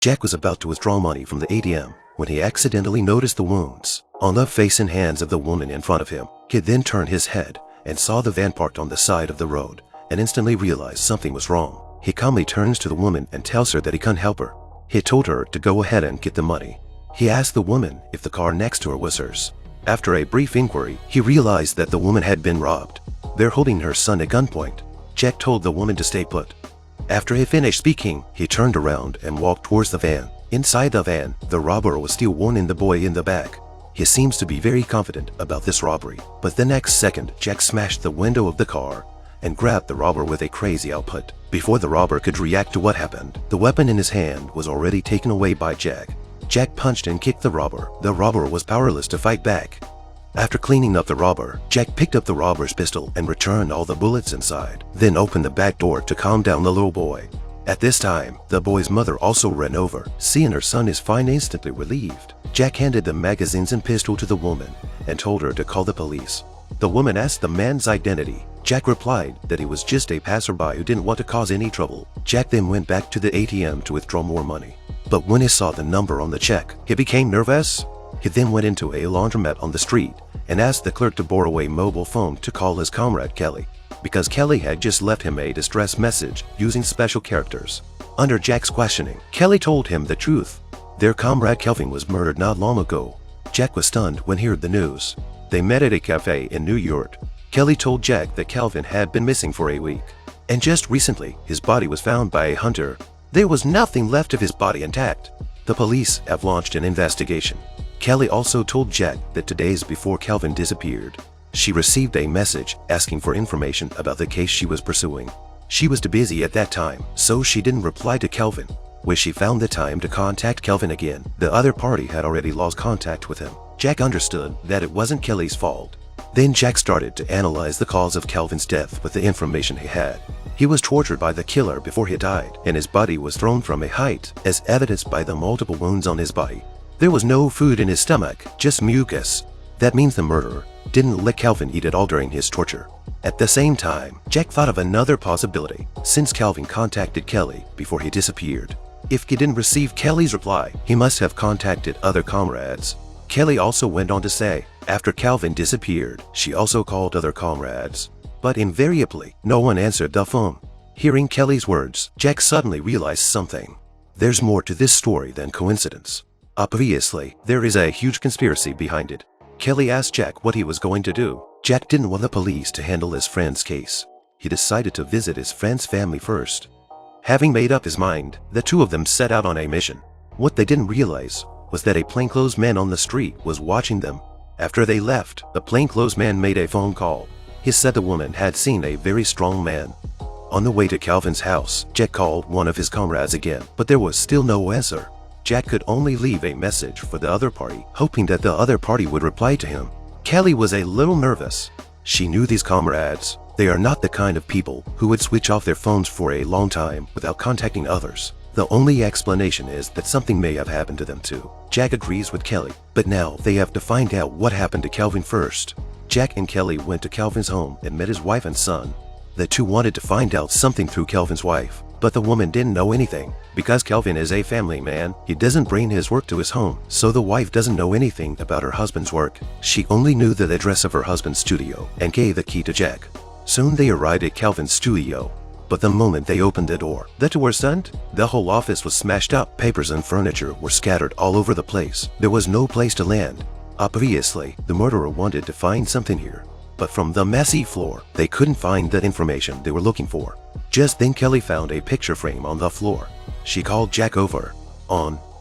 Jack was about to withdraw money from the ATM when he accidentally noticed the wounds on the face and hands of the woman in front of him. He then turned his head and saw the van parked on the side of the road and instantly realized something was wrong. He calmly turns to the woman and tells her that he can't help her. He told her to go ahead and get the money. He asked the woman if the car next to her was hers. After a brief inquiry, he realized that the woman had been robbed. They're holding her son at gunpoint. Jack told the woman to stay put. After he finished speaking, he turned around and walked towards the van. Inside the van, the robber was still warning the boy in the back. He seems to be very confident about this robbery, but the next second, Jack smashed the window of the car and grabbed the robber with a crazy output. Before the robber could react to what happened, the weapon in his hand was already taken away by Jack. Jack punched and kicked the robber. The robber was powerless to fight back. After cleaning up the robber, Jack picked up the robber's pistol and returned all the bullets inside, then opened the back door to calm down the little boy. At this time, the boy's mother also ran over. Seeing her son is fine, instantly relieved. Jack handed the magazines and pistol to the woman and told her to call the police. The woman asked the man's identity. Jack replied that he was just a passerby who didn't want to cause any trouble. Jack then went back to the ATM to withdraw more money. But when he saw the number on the check, he became nervous. He then went into a laundromat on the street and asked the clerk to borrow a mobile phone to call his comrade Kelly, because Kelly had just left him a distress message using special characters. Under Jack's questioning, Kelly told him the truth. Their comrade Kelvin was murdered not long ago. Jack was stunned when he heard the news. They met at a cafe in New York. Kelly told Jack that Kelvin had been missing for a week, and just recently his body was found by a hunter. There was nothing left of his body intact. The police have launched an investigation. Kelly also told Jack that 2 days before Kelvin disappeared, she received a message asking for information about the case she was pursuing. She was too busy at that time, so she didn't reply to Kelvin. When she found the time to contact Kelvin again, the other party had already lost contact with him. Jack understood that it wasn't Kelly's fault. Then Jack started to analyze the cause of Kelvin's death with the information he had. He was tortured by the killer before he died, and his body was thrown from a height, as evidenced by the multiple wounds on his body. There was no food in his stomach, just mucus. That means the murderer didn't let Kelvin eat it all during his torture. At the same time, Jack thought of another possibility, since Kelvin contacted Kelly before he disappeared. If he didn't receive Kelly's reply, he must have contacted other comrades. Kelly also went on to say, after Kelvin disappeared, she also called other comrades. But invariably, no one answered the phone. Hearing Kelly's words, Jack suddenly realized something. There's more to this story than coincidence. Obviously, there is a huge conspiracy behind it. Kelly asked Jack what he was going to do. Jack didn't want the police to handle his friend's case. He decided to visit his friend's family first. Having made up his mind, the two of them set out on a mission. What they didn't realize was that a plainclothes man on the street was watching them. After they left, the plainclothes man made a phone call. He said the woman had seen a very strong man. On the way to Kelvin's house, Jack called one of his comrades again, but there was still no answer. Jack could only leave a message for the other party, hoping that the other party would reply to him. Kelly was a little nervous. She knew these comrades. They are not the kind of people who would switch off their phones for a long time without contacting others. The only explanation is that something may have happened to them too. Jack agrees with Kelly, but now they have to find out what happened to Kelvin first. Jack and Kelly went to Kelvin's home and met his wife and son. The two wanted to find out something through Kelvin's wife, but the woman didn't know anything. Because Kelvin is a family man, he doesn't bring his work to his home, so the wife doesn't know anything about her husband's work. She only knew the address of her husband's studio and gave the key to Jack. Soon they arrived at Kelvin's studio, but the moment they opened the door, the two were stunned. The whole office was smashed up. Papers and furniture were scattered all over the place. There was no place to land. Obviously, the murderer wanted to find something here, but from the messy floor, they couldn't find the information they were looking for. Just then Kelly found a picture frame on the floor. She called Jack over.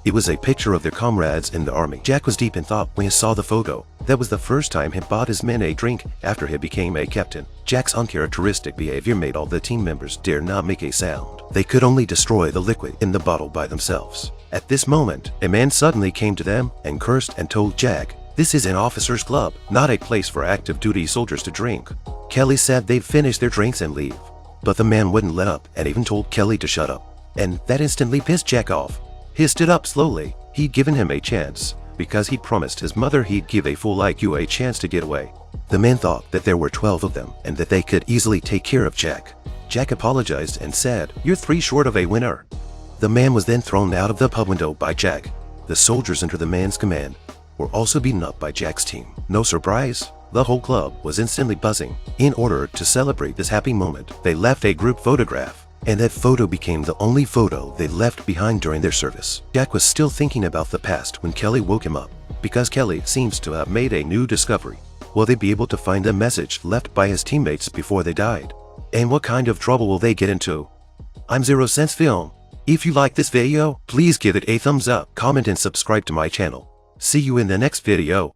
It was a picture of their comrades in the army. Jack was deep in thought when he saw the photo. That was the first time he bought his men a drink after he became a captain. Jack's uncharacteristic behavior made all the team members dare not make a sound. They could only destroy the liquid in the bottle by themselves. At this moment, a man suddenly came to them and cursed and told Jack, "This is an officer's club, not a place for active duty soldiers to drink." Kelly said they'd finish their drinks and leave, but the man wouldn't let up and even told Kelly to shut up. And that instantly pissed Jack off. He stood up slowly. He'd given him a chance because he'd promised his mother he'd give a full IQ a chance to get away. The men thought that there were 12 of them and that they could easily take care of Jack. Jack apologized and said, "You're 3 short of a winner." The man was then thrown out of the pub window by Jack. The soldiers under the man's command were also beaten up by Jack's team. No surprise, the whole club was instantly buzzing. In order to celebrate this happy moment, they left a group photograph, and that photo became the only photo they left behind during their service. Jack was still thinking about the past when Kelly woke him up, because Kelly seems to have made a new discovery. Will they be able to find the message left by his teammates before they died? And what kind of trouble will they get into? I'm Zero Sense Film. If you like this video, please give it a thumbs up, comment and subscribe to my channel. See you in the next video.